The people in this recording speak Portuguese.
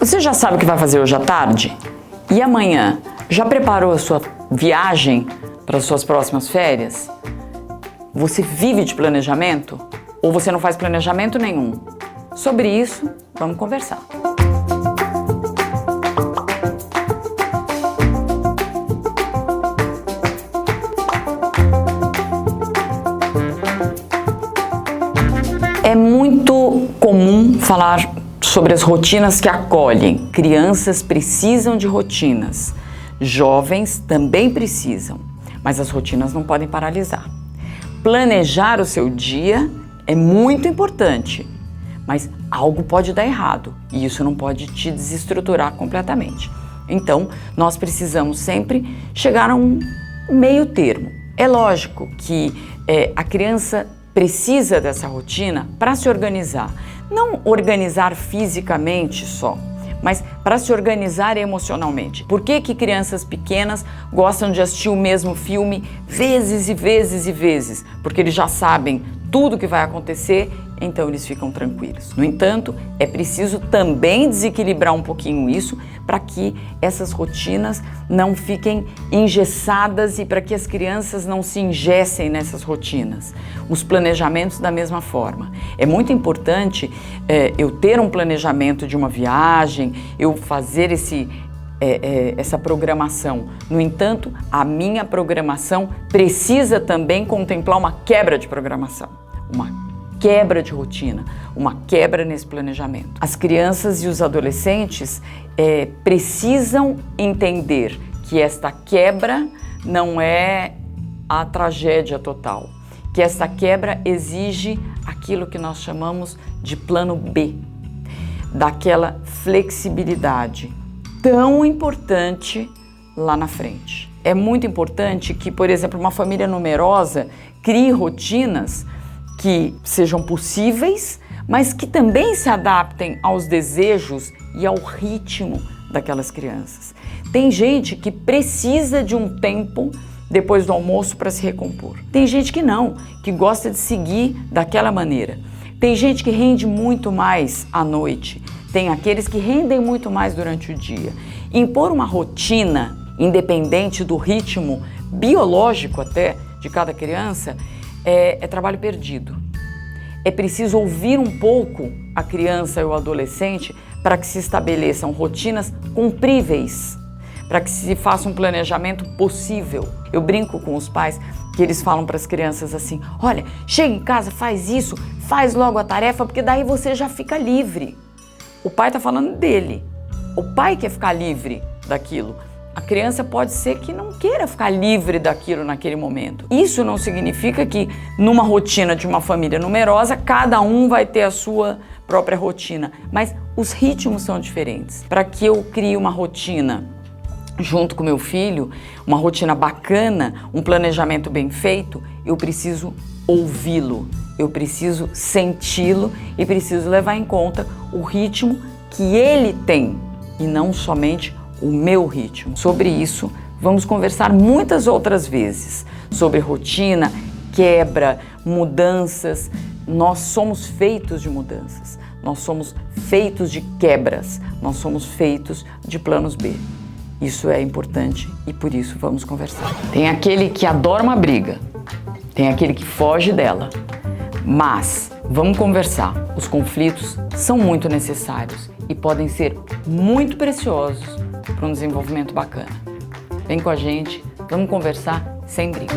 Você já sabe o que vai fazer hoje à tarde? E amanhã? Já preparou a sua viagem para as suas próximas férias? Você vive de planejamento? Ou você não faz planejamento nenhum? Sobre isso, vamos conversar. É muito comum falar sobre as rotinas que acolhem. Crianças precisam de rotinas. Jovens também precisam, mas as rotinas não podem paralisar. Planejar o seu dia é muito importante, mas algo pode dar errado e isso não pode te desestruturar completamente. Então, nós precisamos sempre chegar a um meio termo. É lógico que a criança precisa dessa rotina para se organizar. Não organizar fisicamente só, mas para se organizar emocionalmente. Por que crianças pequenas gostam de assistir o mesmo filme vezes e vezes e vezes? Porque eles já sabem tudo que vai acontecer, então eles ficam tranquilos. No entanto, é preciso também desequilibrar um pouquinho isso para que essas rotinas não fiquem engessadas e para que as crianças não se engessem nessas rotinas. Os planejamentos da mesma forma. É muito importante eu ter um planejamento de uma viagem, eu fazer essa programação. No entanto, a minha programação precisa também contemplar uma quebra de programação, uma quebra de rotina, uma quebra nesse planejamento. As crianças e os adolescentes precisam entender que esta quebra não é a tragédia total, que esta quebra exige aquilo que nós chamamos de plano B, daquela flexibilidade tão importante lá na frente. É muito importante que, por exemplo, uma família numerosa crie rotinas que sejam possíveis, mas que também se adaptem aos desejos e ao ritmo daquelas crianças. Tem gente que precisa de um tempo depois do almoço para se recompor. Tem gente que não, que gosta de seguir daquela maneira. Tem gente que rende muito mais à noite. Tem aqueles que rendem muito mais durante o dia. Impor uma rotina independente do ritmo biológico até de cada criança é trabalho perdido. É preciso ouvir um pouco a criança e o adolescente para que se estabeleçam rotinas cumpríveis, para que se faça um planejamento possível. Eu brinco com os pais que eles falam para as crianças assim: olha, chega em casa, faz isso, faz logo a tarefa, porque daí você já fica livre. O pai está falando dele. O pai quer ficar livre daquilo. A criança pode ser que não queira ficar livre daquilo naquele momento. Isso não significa que numa rotina de uma família numerosa, cada um vai ter a sua própria rotina, mas os ritmos são diferentes. Para que eu crie uma rotina junto com meu filho, uma rotina bacana, um planejamento bem feito, eu preciso ouvi-lo, eu preciso senti-lo e preciso levar em conta o ritmo que ele tem e não somente o meu ritmo. Sobre isso, vamos conversar muitas outras vezes, sobre rotina, quebra, mudanças. Nós somos feitos de mudanças, nós somos feitos de quebras, nós somos feitos de planos B. Isso é importante e por isso vamos conversar. Tem aquele que adora uma briga, tem aquele que foge dela, mas vamos conversar. Os conflitos são muito necessários e podem ser muito preciosos para um desenvolvimento bacana. Vem com a gente, vamos conversar sem briga.